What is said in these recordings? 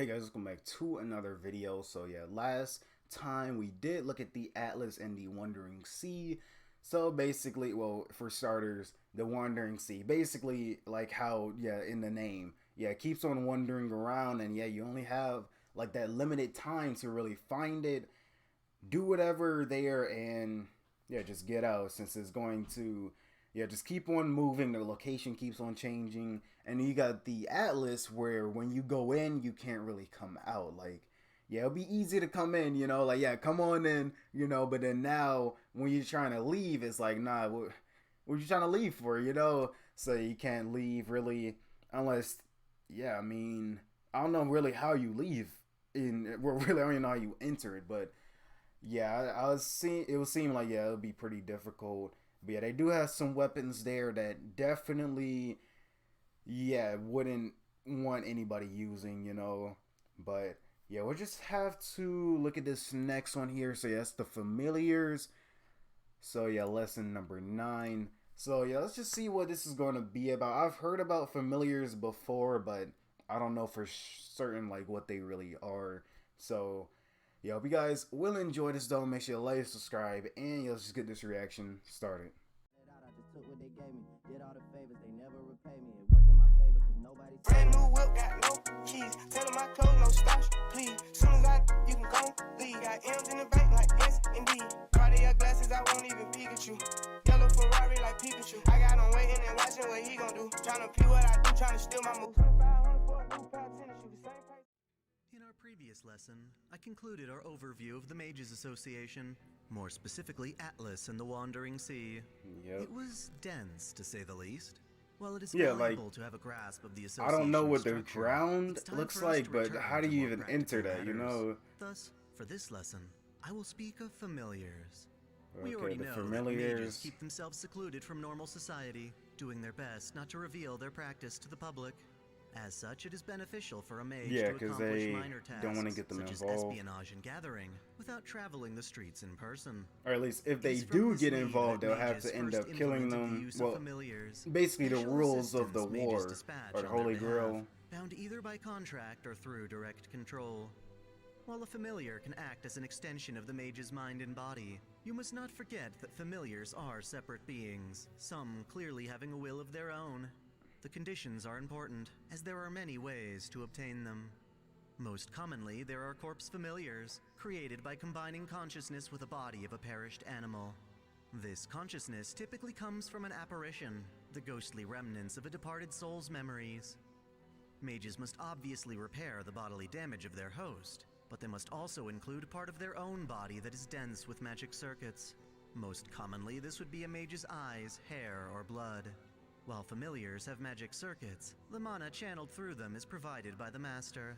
Hey guys, welcome back to another video. So yeah, last time we did look at the Atlas and the Wandering Sea. So basically, well, for starters, the Wandering Sea, basically like how, yeah, in the name, yeah, it keeps on wandering around, and yeah, you only have like that limited time to really find it, do whatever there, and yeah, just get out, since it's going to, yeah, just keep on moving. The location keeps on changing, and you got the Atlas where when you go in, you can't really come out. Like, yeah, it'll be easy to come in, like, yeah, come on in, but then now when you're trying to leave, it's like, nah, what you trying to leave for, So you can't leave really unless, yeah, I mean, I don't know really how you leave well, really, I don't even know how you enter it, but yeah, I was seeing it would seem like, yeah, it would be pretty difficult. But yeah, they do have some weapons there that definitely, yeah, wouldn't want anybody using, But yeah, we'll just have to look at this next one here. So yeah, that's the familiars. So yeah, lesson number 9. So yeah, let's just see what this is going to be about. I've heard about familiars before, but I don't know for certain like what they really are. So yeah, hope you guys will enjoy this though. Make sure you like, subscribe, and let's just get this reaction started. Took what they gave me, did all the favors, they never repay me. It worked in my favor, cause nobody. Brand new whip, got no keys. Tell them my clothes, no starch, please. Soon as you can go leave. Got M's in the bank like S and D. Cartier glasses, I won't even peek at you. Yellow Ferrari like Pikachu. I got him waiting and watching what he gon' do. Tryna pee what I do, tryna steal my move. 2500 for a new pair of tennis shoes, the same price. In our previous lesson, I concluded our overview of the Mages Association, more specifically Atlas and the Wandering Sea. Yep. It was dense, to say the least. While it is Yeah, valuable like, to have a grasp of the I association's don't know what the structure, ground it's time looks for us like, to but return how do to you more even enter practical that, matters. Thus, for this lesson, I will speak of familiars. We Okay, already the know that familiars. mages keep themselves secluded from normal society, doing their best not to reveal their practice to the public. As such, it is beneficial for a mage Yeah, to 'cause accomplish they minor tasks don't wanna get them such as involved. espionage and gathering without traveling the streets in person. Or at least if It they is from do this get need involved, that they'll have mages to end first up killing implemented the them. use of Well, familiars, basically the special rules of the assistants mages war, dispatch or the on their Holy behalf, Grail. bound either by contract or through direct control. While a familiar can act as an extension of the mage's mind and body, you must not forget that familiars are separate beings, some clearly having a will of their own. The conditions are important, as there are many ways to obtain them. Most commonly, there are corpse familiars, created by combining consciousness with a body of a perished animal. This consciousness typically comes from an apparition, the ghostly remnants of a departed soul's memories. Mages must obviously repair the bodily damage of their host, but they must also include part of their own body that is dense with magic circuits. Most commonly, this would be a mage's eyes, hair, or blood. While familiars have magic circuits, the mana channeled through them is provided by the master.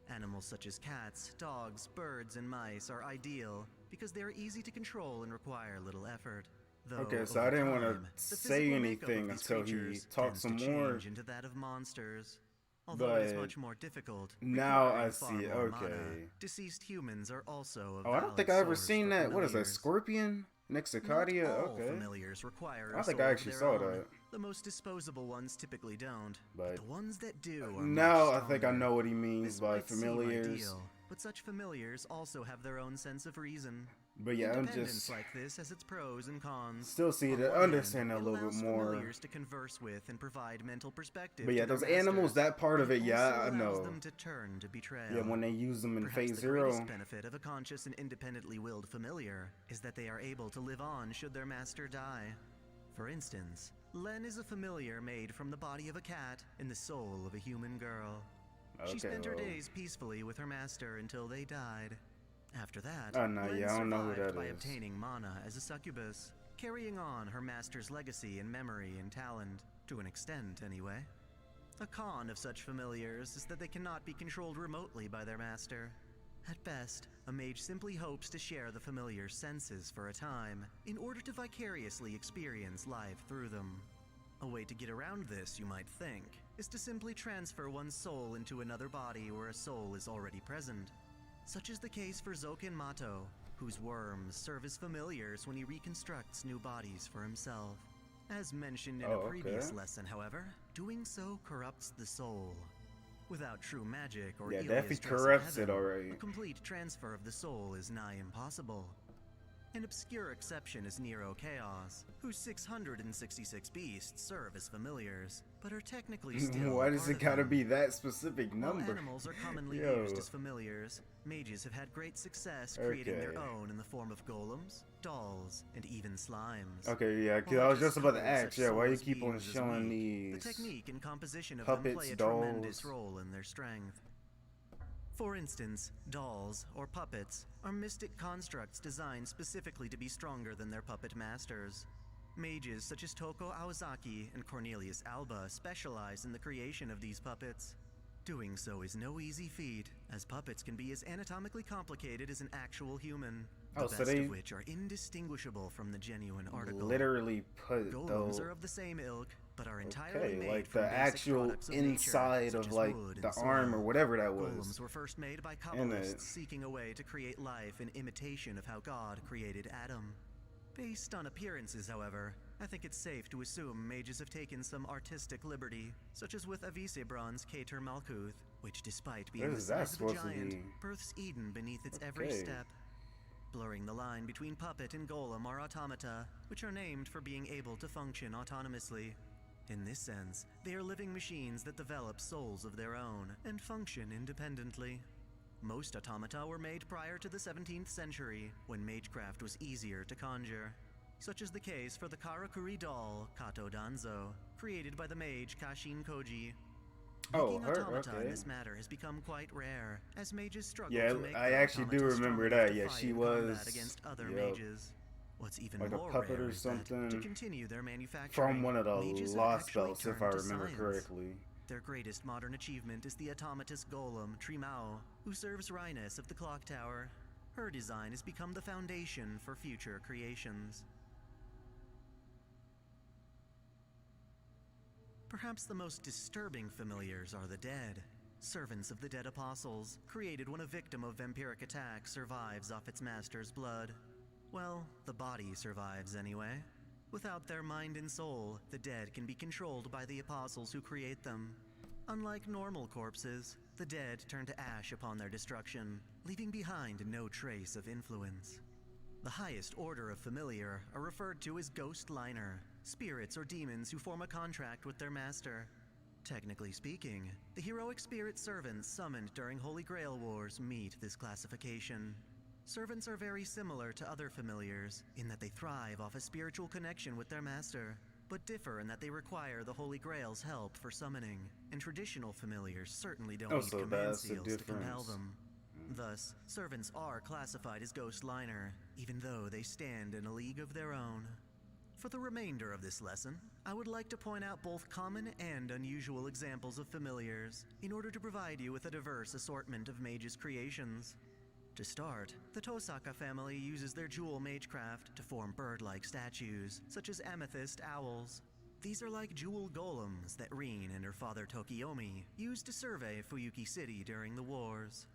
Animals such as cats, dogs, birds, and mice are ideal because they are easy to control and require little effort. Though, Okay, so over I didn't want time, to the say physical makeup of anything these until he creatures talked tends some to more. change into that of monsters. Although it is But much more difficult, now I requiring far see. more mana, Okay. deceased humans are also a Oh, I don't valid think I ever source seen for that. What is that? familiars. Scorpion next to Not Cardia? all Okay. familiars require I a think soul I of actually their saw own. that. The most disposable ones typically don't, But the ones that do are now much I think I stronger. know what he means This by might seem familiars. ideal, but such familiars also have their own sense of reason. But yeah, I'm Independence just like this has its pros and cons. still see On to one understand hand, a little it bit allows more. familiars to converse with and provide mental perspective. But yeah, to their those animals, masters. that part of it, yeah, also I allows know. them to turn to betrayal. Yeah, when they use them in Perhaps Phase the 0. greatest benefit of a conscious and independently willed familiar is that they are able to live on should their master die. For instance, Len is a familiar made from the body of a cat and the soul of a human girl. She spent her well. days peacefully with her master until they died. After that, Oh, no, Len yeah, I don't know who survived that by is. obtaining mana as a succubus, carrying on her master's legacy in memory and talent, to an extent anyway. A con of such familiars is that they cannot be controlled remotely by their master. At best, a mage simply hopes to share the familiar's senses for a time, in order to vicariously experience life through them. A way to get around this, you might think, is to simply transfer one's soul into another body where a soul is already present. Such is the case for Zokin Mato, whose worms serve as familiars when he reconstructs new bodies for himself. As mentioned in a previous lesson, however, doing so corrupts the soul. Without true magic or Yeah, Ilia's definitely dress of corrupts it heaven, already. a complete transfer of the soul is nigh impossible. An obscure exception is Nero Chaos, whose 666 beasts serve as familiars, but are technically still Why a does part it of gotta them. be that specific While number? animals are commonly Yo. used as familiars, mages have had great success creating their Okay. own in the form of golems, dolls, and even slimes. Okay, yeah, cause While I it was just just about to covers ask, such yeah, why you soulless keep on beings as showing weak, these the technique and composition of them puppets, play a dolls? tremendous role in their strength. For instance, dolls, or puppets, are mystic constructs designed specifically to be stronger than their puppet masters. Mages such as Toko Aozaki and Cornelius Alba specialize in the creation of these puppets. Doing so is no easy feat, as puppets can be as anatomically complicated as an actual human, the Oh, so best they of which are indistinguishable from the genuine article. literally put Golems those. are of the same ilk, but are entirely Okay, made like from the basic actual products of nature, inside such of as like wood the and arm soil. or whatever that was. Golems were first made by In Kabbalists it. seeking a way to create life in imitation of how God created Adam. Based on appearances, however, I think it's safe to assume mages have taken some artistic liberty, such as with Avisebron's Cater Malkuth, which despite being What the is that size of a supposed to giant, be? births Eden beneath its every Okay. step. Blurring the line between puppet and golem are automata, which are named for being able to function autonomously. In this sense, they are living machines that develop souls of their own and function independently. Most automata were made prior to the 17th century, when Magecraft was easier to conjure. Such is the case for the Karakuri doll, Kato Danzo, created by the mage Kashin Koji. Oh, Making her, automata okay. in this matter has become quite rare, as mages struggle Yeah, to make I their actually do automata remember strong enough that. to Yeah, fight she in combat was- against other yup. mages. What's even Like a more puppet rare or is that, to something continue their manufacturing, from one of the mages have Lost actually Belts, if I turned to remember science. correctly. Their greatest modern achievement is the automatous golem Trimao, who serves Rhinus of the Clock Tower. Her design has become the foundation for future creations. Perhaps the most disturbing familiars are the dead. Servants of the dead apostles, created when a victim of vampiric attack survives off its master's blood. Well, the body survives anyway. Without their mind and soul, the dead can be controlled by the apostles who create them. Unlike normal corpses, the dead turn to ash upon their destruction, leaving behind no trace of influence. The highest order of familiar are referred to as ghost liner, spirits or demons who form a contract with their master. Technically speaking, the heroic spirit servants summoned during Holy Grail Wars meet this classification. Servants are very similar to other familiars in that they thrive off a spiritual connection with their master, but differ in that they require the Holy Grail's help for summoning, and traditional familiars certainly don't need so command that's the seals to compel difference. them. Thus, servants are classified as ghost liner, even though they stand in a league of their own. For the remainder of this lesson, I would like to point out both common and unusual examples of familiars, in order to provide you with a diverse assortment of mages' creations. To start, the Tosaka family uses their jewel Magecraft to form bird-like statues, such as amethyst owls. These are like jewel golems that Rin and her father Tokiyomi used to survey Fuyuki City during the wars.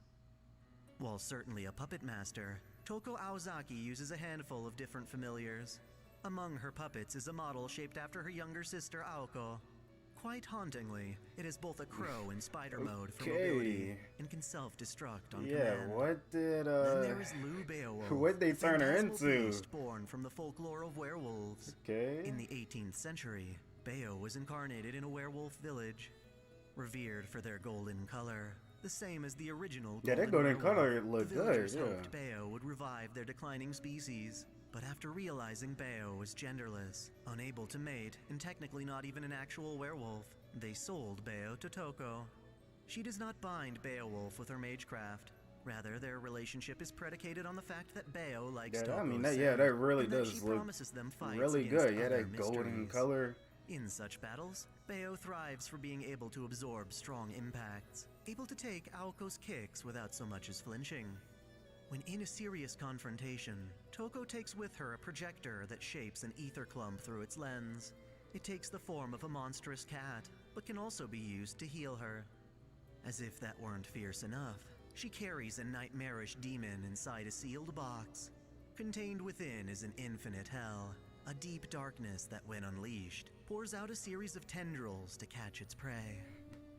While certainly a puppet master, Toko Aozaki uses a handful of different familiars. Among her puppets is a model shaped after her younger sister Aoko. Quite hauntingly, it has both a crow and spider mode for mobility, Okay. and can self-destruct on Yeah, command. what did Then there is Lou Beowulf, what'd they the turn her phantasmal into? beast born from the folklore of werewolves. Okay. In the 18th century, Beo was incarnated in a werewolf village. Revered for their golden color, the same as the original Yeah, that golden werewolf, color looked the good, villagers yeah. hoped Beo would revive their declining species. But after realizing Beo was genderless, unable to mate, and technically not even an actual werewolf, they sold Beo to Toko. She does not bind Beowulf with her magecraft. Rather, their relationship is predicated on the fact that Beo likes Yeah, Toko's I mean, that, scent, yeah, that really and that does she look promises them fights really against good. Yeah, other that golden mysteries. color. In such battles, Beo thrives for being able to absorb strong impacts, able to take Aoko's kicks without so much as flinching. When in a serious confrontation, Toko takes with her a projector that shapes an ether clump through its lens. It takes the form of a monstrous cat, but can also be used to heal her. As if that weren't fierce enough, she carries a nightmarish demon inside a sealed box. Contained within is an infinite hell, a deep darkness that, when unleashed, pours out a series of tendrils to catch its prey.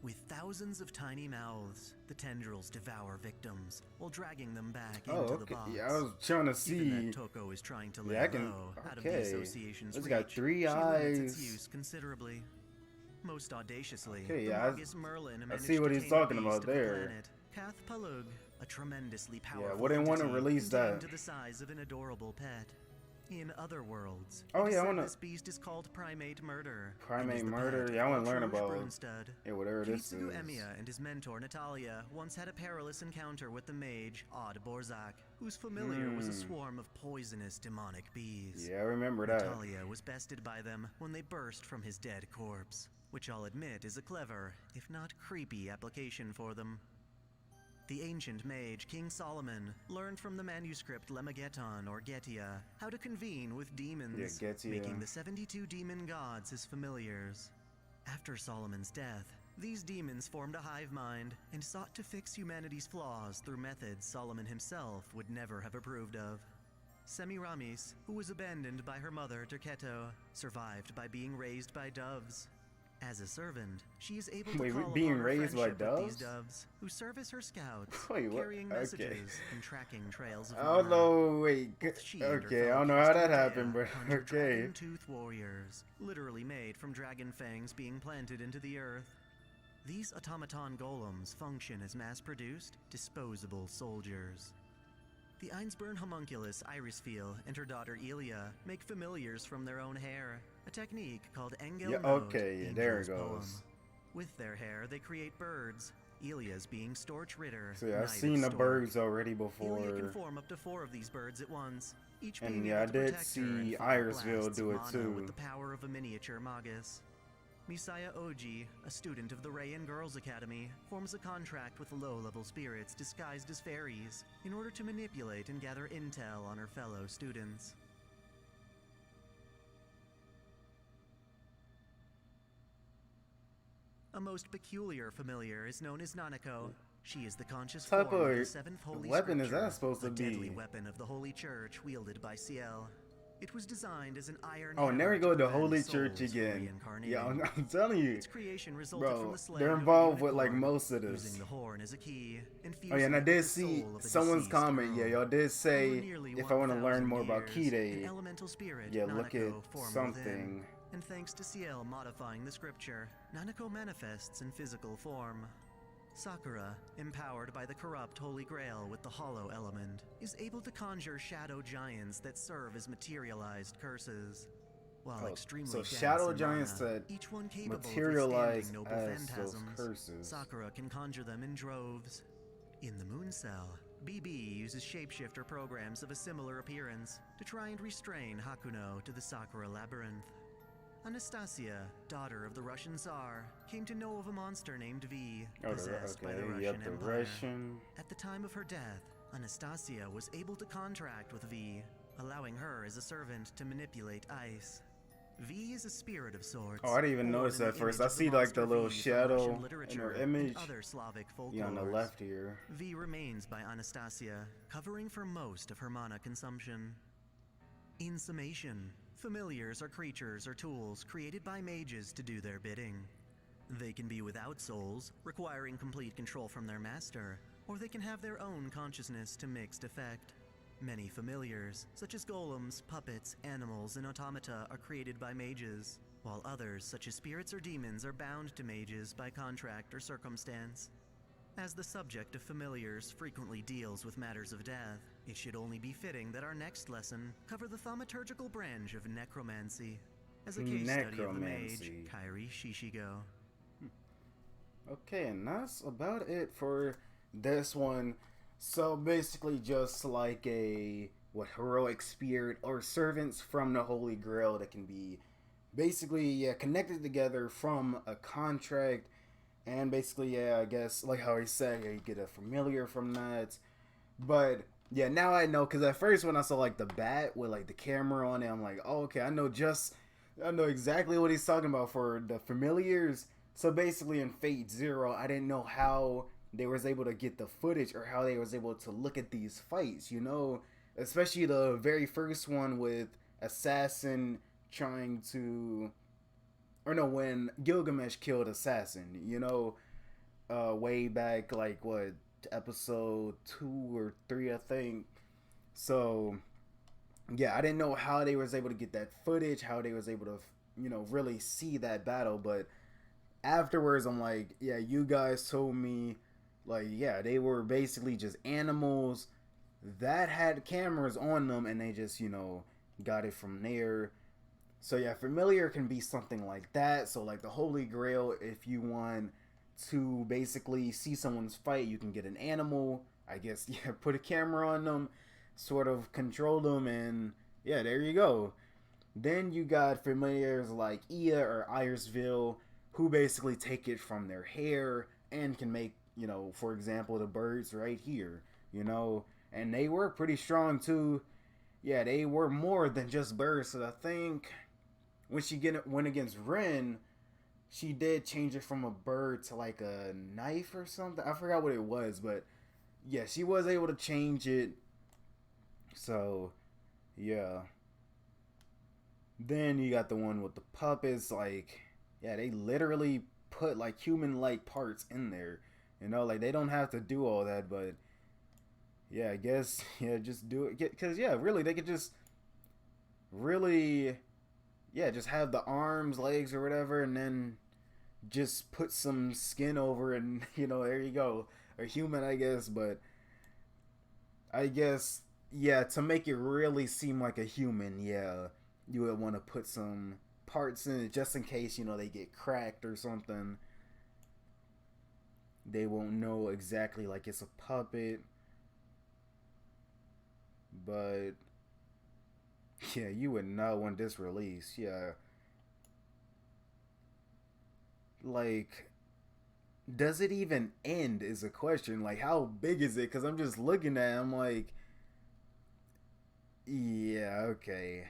With thousands of tiny mouths, the tendrils devour victims while dragging them back Oh, into okay. the box. Yeah, I was trying to see. Even that Toko is trying to lay Yeah, I can. low out of the Okay. association's It's reach. got 3 she limits its eyes. use considerably. Most audaciously, Okay, the yeah, I Magus Merlin see managed what to he's tame talking a beast about of the there. planet, Kath Palug, a tremendously powerful wouldn't want to entity release contained that. to the size of an adorable pet. In other worlds, Oh, it is yeah, I said wanna- this beast is called Primate Murder. Primate and is the Murder? pet Yeah, I of wanna learn Ultra about- Brunstad. Yeah, whatever this Kiritsugu is. Emiya and his mentor Natalia once had a perilous encounter with the mage Odd Borzak, whose familiar was a swarm of poisonous demonic bees. Yeah, I remember that. Natalia was bested by them when they burst from his dead corpse, which I'll admit is a clever, if not creepy, application for them. The ancient mage King Solomon learned from the manuscript Lemageton or Getia how to convene with demons, Yeah, Getia. making the 72 demon gods his familiars. After Solomon's death, these demons formed a hive mind and sought to fix humanity's flaws through methods Solomon himself would never have approved of. Semiramis, who was abandoned by her mother Terketo, survived by being raised by doves. As a servant, she is able to Wait, call being upon her raised by friendship with these doves? doves, who serve as her scouts, Wait, what? carrying Okay. messages and tracking trails of I don't mana. know. Wait. Both she and her Okay, I fellow don't know how that King's happened, but Medea conjure okay. dragon-tooth warriors, literally made from dragon fangs being planted into the earth. These automaton golems function as mass-produced, disposable soldiers. The Einsburn homunculus Irisfeel and her daughter Elia make familiars from their own hair, a technique called Engel Yeah, Mode, okay, there it Angel's Poem. goes. With their hair, they create birds. Elia's being Storch Ritter. So yeah, I've Knight of seen the Stork. birds already before. Elia can form up to 4 of these birds at once, each And being yeah, I able to did protect her see and fire Irisville blasts do of it mana too. with the power of a miniature Magus. Misaya Oji, a student of the Rayan Girls Academy, forms a contract with low-level spirits disguised as fairies in order to manipulate and gather intel on her fellow students. A most peculiar familiar is known as Nanako. She is the conscious Type form of the of 7th Holy weapon is Scripture, that supposed to a deadly be? weapon of the Holy Church wielded by Ciel. It was designed as an iron Oh, and there we hammer go, to the prevent Holy souls Church from again. reincarnating. Yeah, I'm telling you, Its creation resulted from bro. the slaying They're of a involved with like unicorn, most of this. using the horn as a key, and Oh yeah, and fusing I it did with the see soul of a someone's deceased comment. Yeah, girl. y'all did For say nearly if I want to learn 1,000 more about years, an Kide, elemental spirit, yeah, look at Nanako, formed something. within. And thanks to Ciel modifying the scripture, Nanako manifests in physical form. Sakura, empowered by the corrupt Holy Grail with the hollow element, is able to conjure shadow giants that serve as materialized curses. While Oh, extremely so dense shadow in giants mana, that each one capable materialize of withstanding noble as those phantasms, curses. Sakura can conjure them in droves. In the Moon Cell, BB uses shapeshifter programs of a similar appearance to try and restrain Hakuno to the Sakura Labyrinth. Anastasia, daughter of the Russian Tsar, came to know of a monster named V, Oh, possessed by the okay, Russian yep, the Empire. Russian. At the time of her death, Anastasia was able to contract with V, allowing her as a servant to manipulate ice. V is a spirit of sorts. Oh, I didn't even born notice in that the first. image I of the see like the monster little V from shadow Russian in literature her and image. other Slavic Yeah, on the folklores. left here. V remains by Anastasia, covering for most of her mana consumption. In summation, familiars are creatures or tools created by mages to do their bidding. They can be without souls, requiring complete control from their master, or they can have their own consciousness to mixed effect. Many familiars, such as golems, puppets, animals, and automata, are created by mages, while others, such as spirits or demons, are bound to mages by contract or circumstance. As the subject of familiars frequently deals with matters of death, it should only be fitting that our next lesson cover the thaumaturgical branch of necromancy, as a case study of the mage, Necromancy. Kairi Shishigo. Okay, and that's about it for this one. So basically just like a heroic spirit or servants from the Holy Grail that can be basically connected together from a contract, and basically I guess like how he said, you get a familiar from that. But yeah, now I know, because at first when I saw like the bat with like the camera on it, I'm like, oh, okay, I know exactly what he's talking about for the familiars. So basically in Fate Zero, I didn't know how they was able to get the footage or how they was able to look at these fights, you know, especially the very first one with Assassin trying to, or no, when Gilgamesh killed Assassin, you know, way back, like what, episode 2 or 3, I think. So yeah, I didn't know how they was able to get that footage, how they was able to, really see that battle. But afterwards, I'm like, yeah, you guys told me, like, yeah, they were basically just animals that had cameras on them, and they just, got it from there. So yeah, familiar can be something like that. So like the Holy Grail, if you want to basically see someone's fight, you can get an animal, I guess, yeah, put a camera on them, sort of control them, and yeah, there you go. Then you got familiars like Ia or Iresville, who basically take it from their hair and can make, for example, the birds right here, and they were pretty strong too. Yeah, they were more than just birds. So I think when went against Ren, she did change it from a bird to like a knife or something. I forgot what it was, but yeah, she was able to change it. So yeah. Then you got the one with the puppets. Like, yeah, they literally put like human-like parts in there. Like they don't have to do all that, but yeah, I guess yeah, just do it. Because yeah, really, they could just really, yeah, just have the arms, legs, or whatever, and then just put some skin over, and there you go, a human, I guess. But I guess, yeah, to make it really seem like a human, yeah, you would want to put some parts in it just in case, they get cracked or something. They won't know exactly like it's a puppet. But yeah, you would know when this release. Yeah. Like, does it even end is a question. Like, how big is it? Because I'm just looking at it, I'm like, yeah, okay.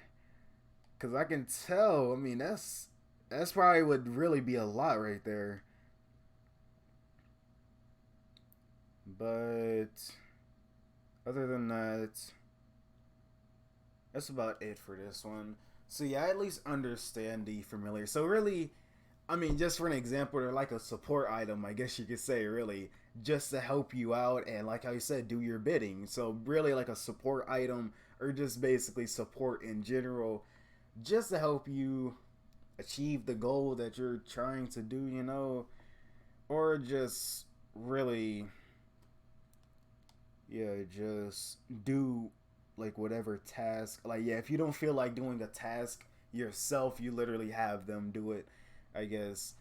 Because I can tell, I mean, that's probably would really be a lot right there. But other than that, that's about it for this one. So yeah, I at least understand the familiar. So really, I mean, just for an example, they're like a support item, I guess you could say, really, just to help you out and, like I said, do your bidding. So really like a support item, or just basically support in general, just to help you achieve the goal that you're trying to do, or just really, yeah, just do like whatever task. Like, yeah, if you don't feel like doing a task yourself, you literally have them do it, I guess.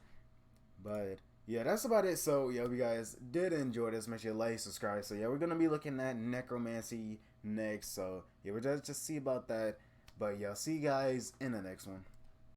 But yeah, that's about it. So yeah, if you guys did enjoy this, make sure you like, subscribe. So yeah, we're gonna be looking at necromancy next. So yeah, we're just see about that. But yeah, I'll see you guys in the next one.